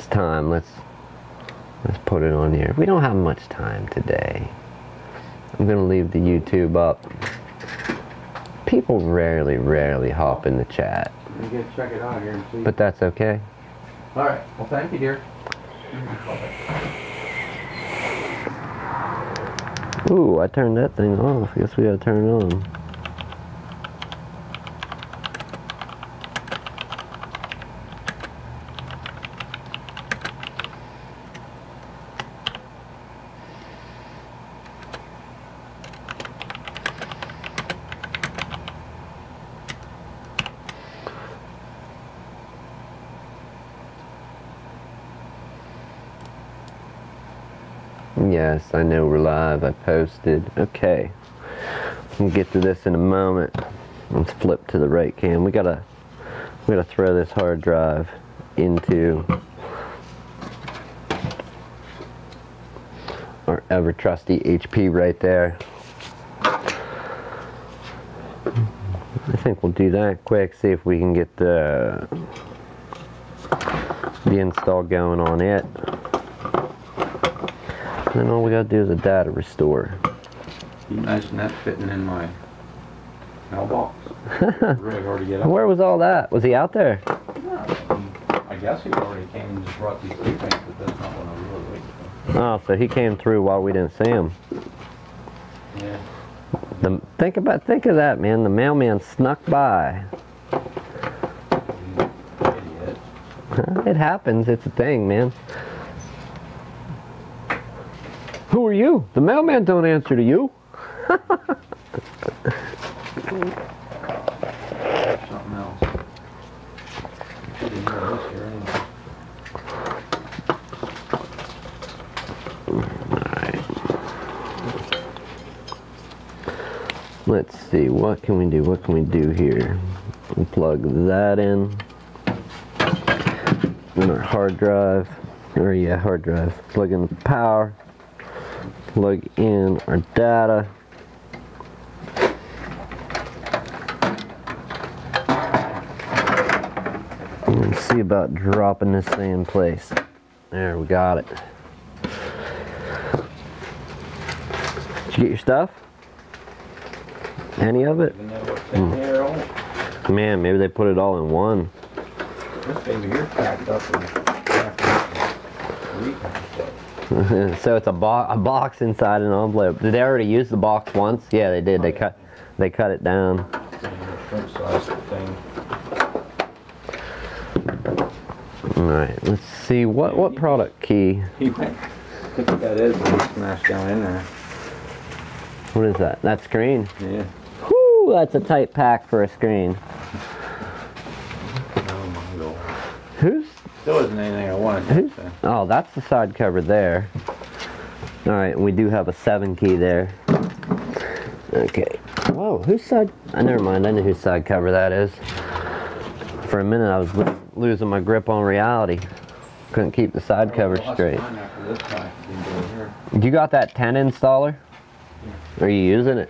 It's time. Let's put it on here. We don't have much time today. I'm gonna leave the YouTube up. People rarely hop in the chat. You get to check it out here and see. But that's okay. All right. Well, thank you, dear. Ooh, I turned that thing off. I guess we gotta turn it on. Yes, I know we're live. I posted. Okay. We'll get to this in a moment. Let's flip to the right cam. We gotta throw this hard drive into our ever trusty HP right there. I think we'll do that quick, see if we can get the install going on it. And then all we gotta do is a data restore. Can you imagine that fitting in my mailbox? Really hard to get up. Where was all that? Was he out there? No, I guess he already came and just brought these three things, but that's not what I really waited for. Oh, so he came through while we didn't see him. Yeah. Think of that, man. The mailman snuck by. Idiot. It happens. It's a thing, man. Who are you? The mailman don't answer to you. Something else. Didn't hear this here anyway. Alright. Let's see, what can we do? What can we do here? We'll plug that in. Then our hard drive. Or yeah, hard drive. Plug in the power. Plug in our data. And see about dropping this thing in place. There, we got it. Did you get your stuff? Any of it? Even know what's in here, oh, Man, maybe they put it all in one. this baby here's packed up and wrapped up in week and stuff. So it's a box inside an envelope. Did they already use the box once? Yeah, they did. They cut it down. French size thing. All right, let's see what product key. He went, look what that is, and he smashed down in there. What is that? That screen? Yeah. Whoo, that's a tight pack for a screen. Oh my god. Who's? Still isn't anything I wanted to say. Oh, that's the side cover there. All right, and we do have a 7 key there. Okay. Whoa, whose side? Never mind. I know whose side cover that is. For a minute, I was losing my grip on reality. Couldn't keep the side cover straight. You got that 10 installer? Are you using it?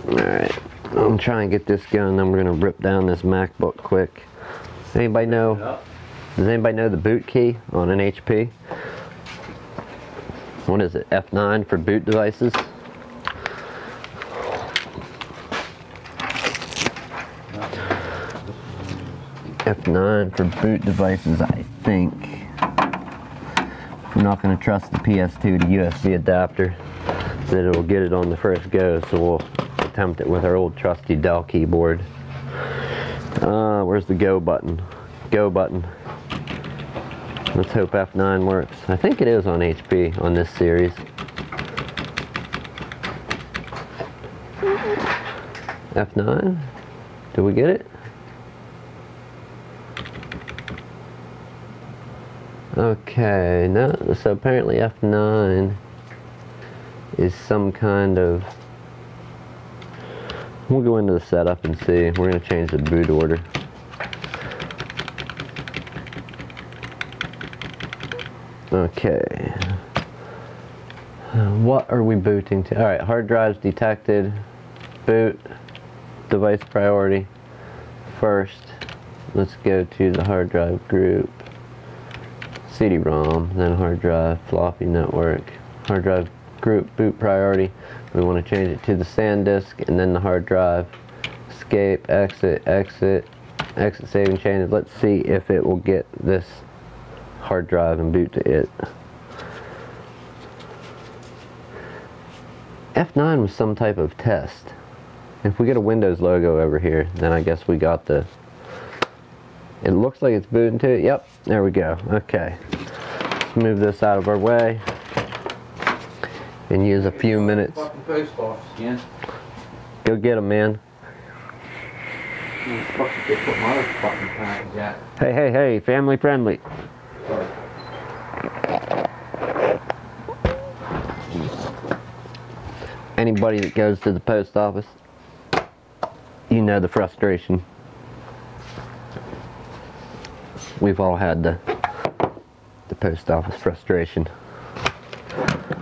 All right. I'm trying to get this going. Then we're gonna rip down this MacBook quick. Anybody know? Does anybody know the boot key on an HP? What is it? F9 for boot devices? F9 for boot devices, I think. I'm not going to trust the PS2 to USB adapter, that it'll get it on the first go, so we'll attempt it with our old trusty Dell keyboard. Where's the go button? Go button. Let's hope F9 works. I think it is on HP on this series. F9? Did we get it? Okay, no, so apparently F9 is some kind of... We'll go into the setup and see. We're going to change the boot order. Okay. What are we booting to? Alright, hard drives detected. Boot. Device priority. First, let's go to the hard drive group. CD-ROM, then hard drive, floppy network, hard drive group, boot priority. We want to change it to the SanDisk, and then the hard drive. Escape, exit, exit, exit, save and change. Let's see if it will get this hard drive and boot to it. F9 was some type of test. If we get a Windows logo over here, then I guess we got the... It looks like it's booting to it. Yep, there we go. Okay. Let's move this out of our way and use a few minutes. Go get them, man. Hey, hey, hey, family friendly. Anybody that goes to the post office, you know the frustration. We've all had the post office frustration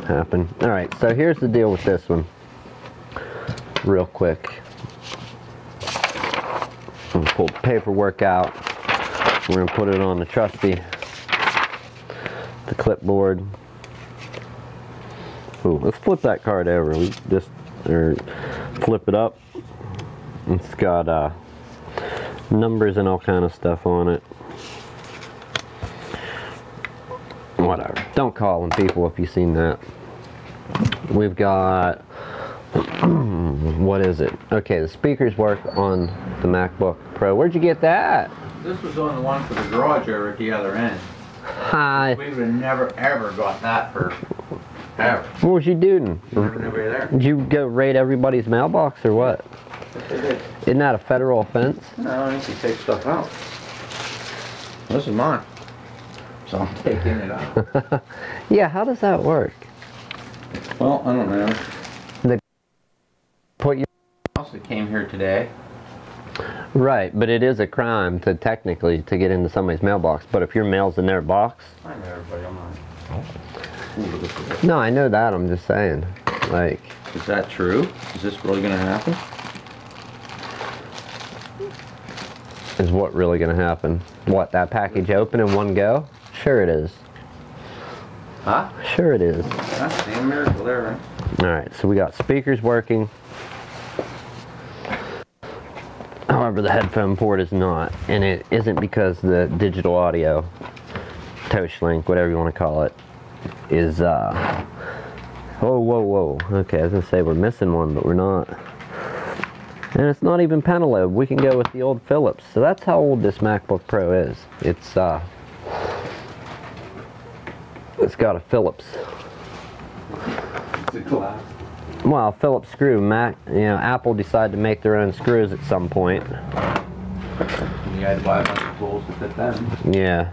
happen. Alright, so here's the deal with this one. Real quick. I'm gonna pull the paperwork out. We're gonna put it on the trusty, the clipboard. Ooh, let's flip that card over. We just flip it up. It's got numbers and all kind of stuff on it. Whatever. Don't call them, people, if you've seen that. We've got what is it? Okay, the speakers work on the MacBook Pro. Where'd you get that? This was on the one for the garage over at the other end. Hi. We would have never ever got that for ever. What was you doing? Nobody there. Did you go raid everybody's mailbox or what? Yes, they did. Isn't that a federal offense? No, I think you take stuff out. This is mine. So I'm taking it out. Yeah, how does that work? Well, I don't know. Put your House that came here today. right, but it is a crime to technically to get into somebody's mailbox. But if your mail's in their box, I know everybody on mine. no, I know that. I'm just saying, like, Is that true? Is this really going to happen? is what really going to happen? What, that package open in one go? Sure it is. Huh? Sure it is. That's the miracle there, right? All right, so we got speakers working. However, the headphone port is not, and it isn't because the digital audio, touch link, whatever you want to call it, is, whoa, whoa, whoa. Okay, I was going to say we're missing one, but we're not. And it's not even pentalobe. We can go with the old Philips. So that's how old this MacBook Pro is. It's got a Philips. It's a glass. Well, Phillips screw. Apple decided to make their own screws at some point. You had to buy a bunch of tools to fit them. Yeah.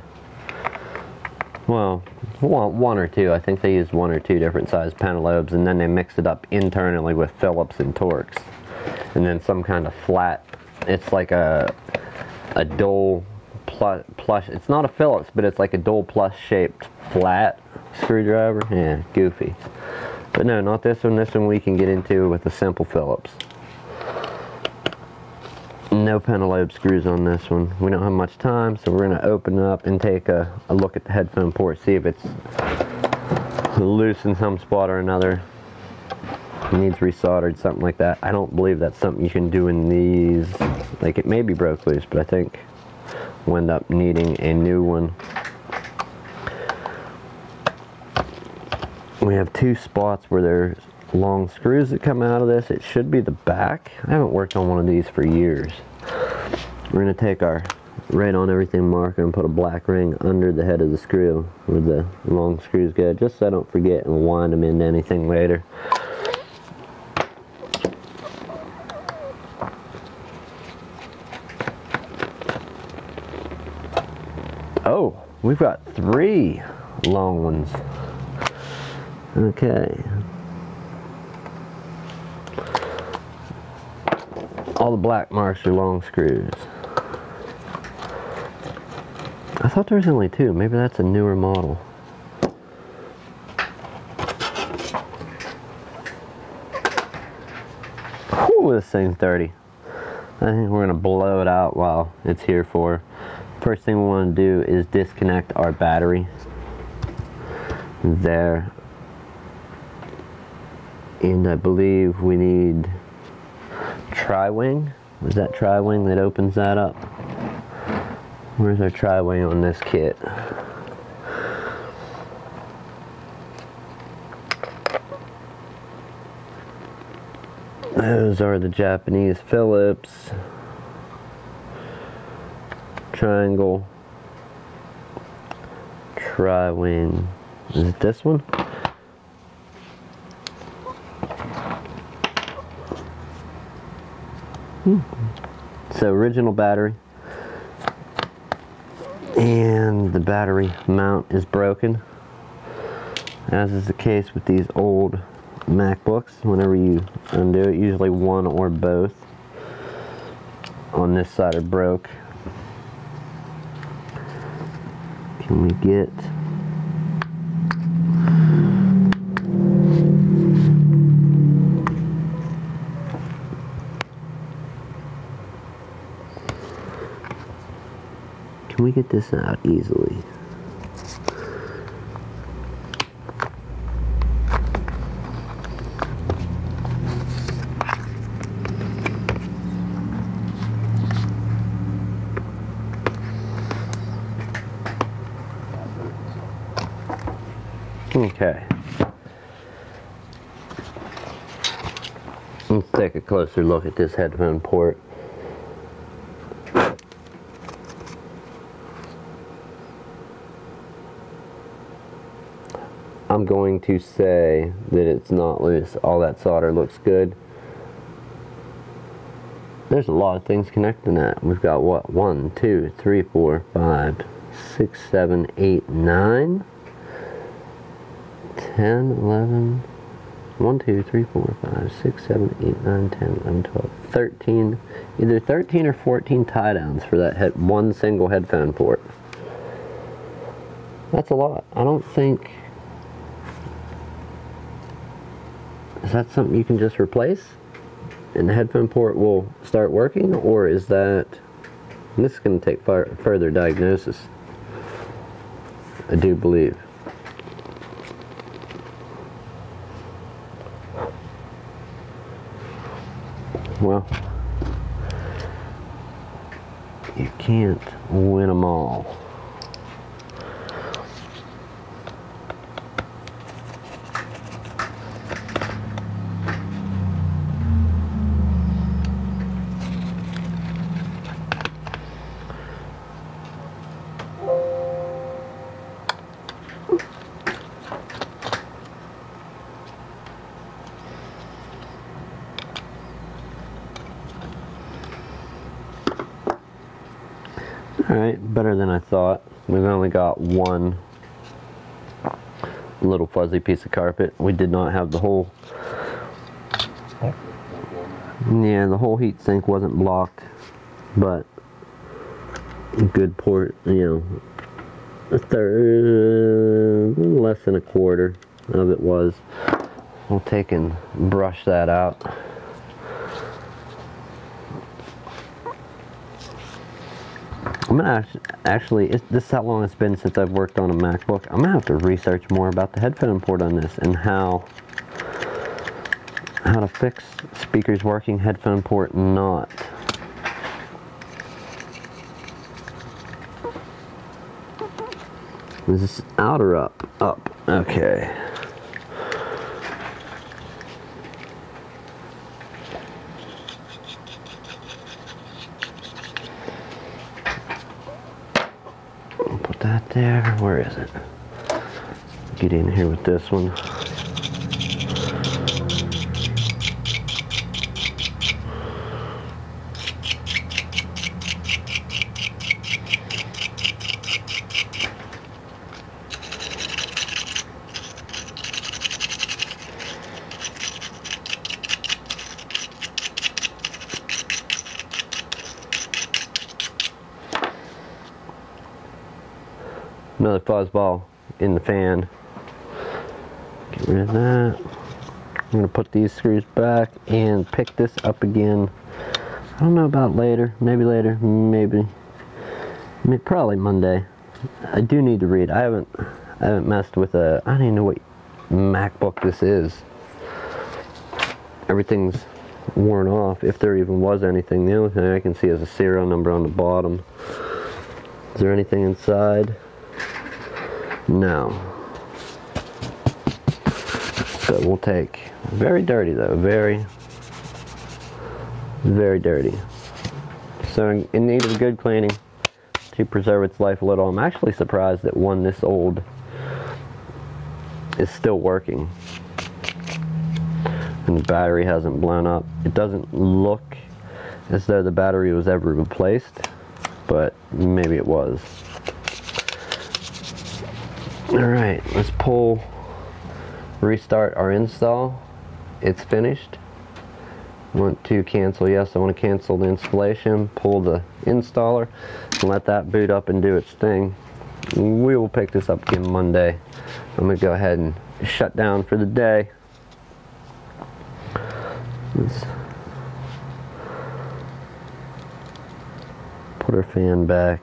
Well, one or two. I think they used one or two different size pentalobes, and then they mixed it up internally with Phillips and Torx. And then some kind of flat. It's like a dual plush. It's not a Phillips, but it's like a dual plush shaped flat screwdriver. Yeah, goofy. But no, not this one. This one we can get into with a simple Phillips. No pentalobe screws on this one. We don't have much time, so we're going to open it up and take a look at the headphone port, see if it's loose in some spot or another. It needs resoldered, something like that. I don't believe that's something you can do in these. Like, it may be broke loose, but I think we'll end up needing a new one. We have two spots where there's long screws that come out of this. It should be the back. I haven't worked on one of these for years. We're going to take our right on everything marker and put a black ring under the head of the screw where the long screws go, just so I don't forget and wind them into anything later. Oh, we've got 3 long ones. Okay. All the black marks are long screws. I thought there was only 2. Maybe that's a newer model. Whew, this thing's dirty. I think we're going to blow it out while it's here for. First thing we want to do is disconnect our battery. there. And I believe we need tri-wing. Was that tri-wing that opens that up? Where's our tri-wing on this kit? Those are the Japanese Phillips. Triangle. Tri-wing. Is it this one? So original battery. And the battery mount is broken. As is the case with these old MacBooks. Whenever you undo it, usually one or both on this side are broke. Can we get this out easily? Okay. Let's take a closer look at this headphone port. I'm going to say that it's not loose. All that solder looks good. There's a lot of things connecting that. We've got what? 1, 2, 3, 4, 5, 6, 7, 8, 9, 10, 11, 1, 2, 3, 4, 5, 6, 7, 8, 9, 10, 11, 12, 13, either 13 or 14 tie downs for that one single headphone port. That's a lot. I don't think... Is that something you can just replace and the headphone port will start working, or is that... This is going to take further diagnosis, I do believe. Well, you can't win them all. Alright, better than I thought. We've only got one little fuzzy piece of carpet. We did not have the whole... Yeah, the whole heat sink wasn't blocked, but a good port, you know, a third, less than a quarter of it was. We'll take and brush that out. I'm gonna actually, this is how long it's been since I've worked on a MacBook. I'm gonna have to research more about the headphone port on this and how to fix speakers working, headphone port not. Is this out or up? Up. Okay. Put that there. Where is it? Get in here with this one. Another fuzzball in the fan. Get rid of that. I'm going to put these screws back and pick this up again. I don't know about later. Maybe later. Maybe probably Monday. I do need to read. I I haven't messed with I don't even know what MacBook this is. Everything's worn off, if there even was anything. The only thing I can see is a serial number on the bottom. Is there anything inside? No. So we'll take, very dirty though, very, very dirty. So in need of good cleaning to preserve its life a little. I'm actually surprised that one this old is still working and the battery hasn't blown up. It doesn't look as though the battery was ever replaced, but maybe it was. Alright, let's restart our install. It's finished. Want to cancel? Yes, I want to cancel the installation, pull the installer, and let that boot up and do its thing. We will pick this up again Monday. I'm going to go ahead and shut down for the day. Let's put our fan back.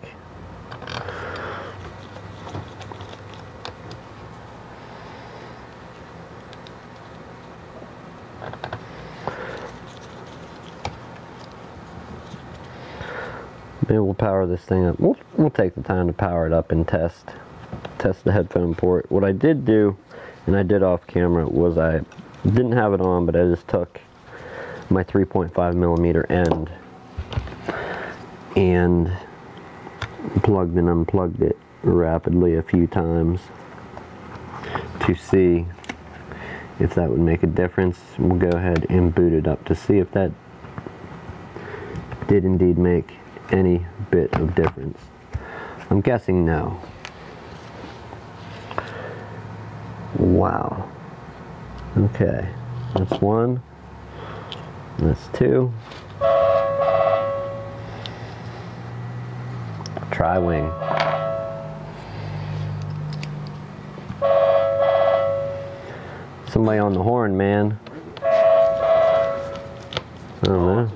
Maybe we'll power this thing up. We'll take the time to power it up and test the headphone port. What I did do, and I did off camera, was I didn't have it on, but I just took my 3.5 millimeter end and plugged and unplugged it rapidly a few times to see if that would make a difference. We'll go ahead and boot it up to see if that did indeed make any bit of difference. I'm guessing no. Wow. Okay, that's one. That's two. Tri-wing. Somebody on the horn, man. I don't know.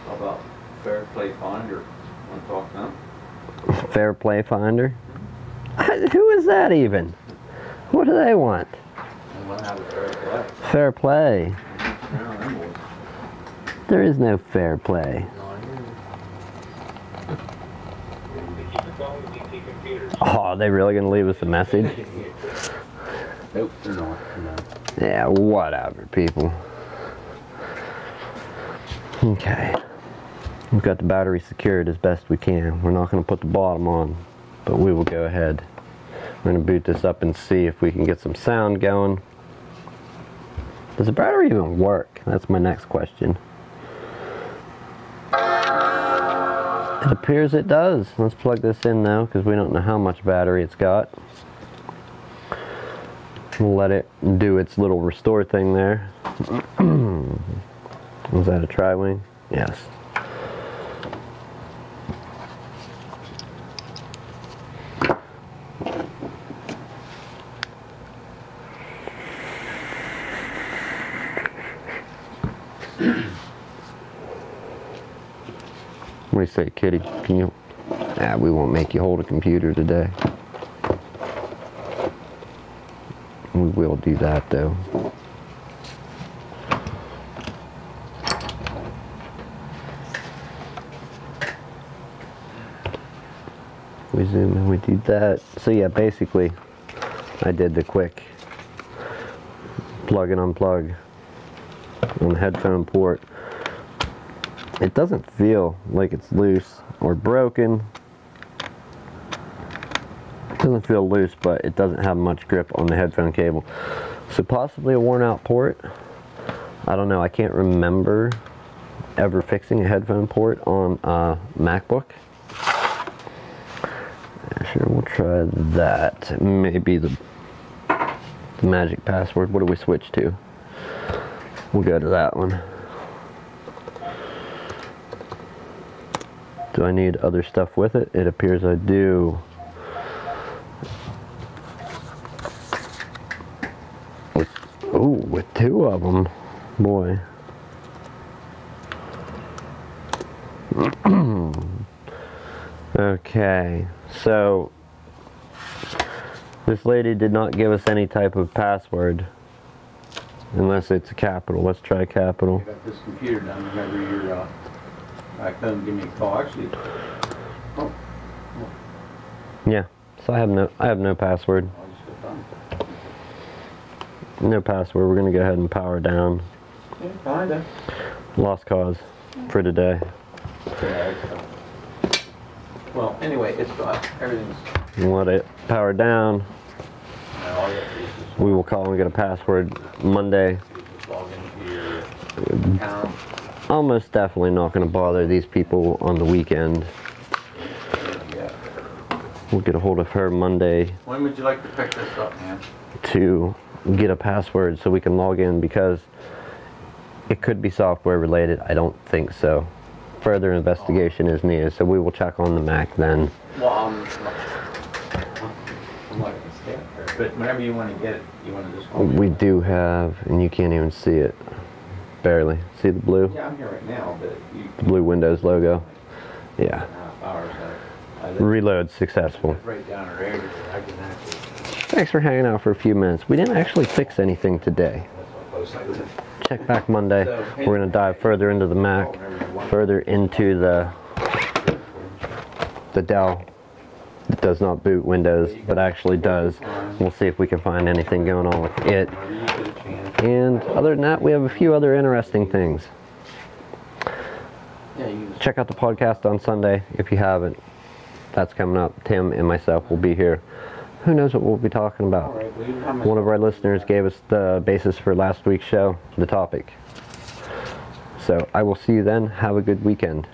How about Fair Play Finder? Want to talk to them? Fair Play Finder? Who is that even? What do they want? They want to have a fair play. Fair play. There is no fair play. Oh, are they really going to leave us a message? Nope, they're not. No. Yeah, whatever, people. Okay. We've got the battery secured as best we can. We're not going to put the bottom on, but we will go ahead. We're going to boot this up and see if we can get some sound going. Does the battery even work? That's my next question. It appears it does. Let's plug this in now because we don't know how much battery it's got. We'll let it do its little restore thing there. Was that a tri-wing? Yes. What do you say, kitty? Can you? Ah, we won't make you hold a computer today. We will do that though. We zoom and we do that. So yeah, basically, I did the quick plug and unplug on the headphone port. It doesn't feel like it's loose or broken. It doesn't feel loose, but it doesn't have much grip on the headphone cable. So possibly a worn out port. I don't know, I can't remember ever fixing a headphone port on a MacBook. Sure, we'll try that. Maybe the magic password. What do we switch to? We'll go to that one. Do I need other stuff with it? It appears I do. With two of them, boy. Okay, so this lady did not give us any type of password. Unless it's a capital. Let's try capital. I got this computer done. Remember your back home, give me a call. Actually, oh, Yeah. So I have no password. I'll just go done. No password. We're gonna go ahead and power down. Yeah, kinda. Lost cause for today. Yeah, well, anyway, it's everything's. Let it power down. All you have to do is just We will call and get a password Monday. log into your account. Almost definitely not going to bother these people on the weekend. Yeah. We'll get a hold of her Monday When would you like to pick this up, man? to get a password so we can log in, because it could be software related. I don't think so. Further investigation is needed, so we will check on the Mac then. Well, I'm not going to stay up there. But whenever you want to get it, you want to just call me. We do have, and you can't even see it. Barely. See the blue? Yeah, I'm here right now, but you. The blue Windows logo. Yeah. Half hours. I live Reload successful. right down the road. I can actually. Thanks for hanging out for a few minutes. We didn't actually fix anything today. That's how close I live. Check back Monday. We're going to dive further into the Mac, further into the Dell that does not boot Windows, but actually does. We'll see if we can find anything going on with it. And other than that, we have a few other interesting things. Check out the podcast on Sunday if you haven't. That's coming up. Tim and myself will be here. Who knows what we'll be talking about? One of our listeners gave us the basis for last week's show, the topic. So I will see you then. Have a good weekend.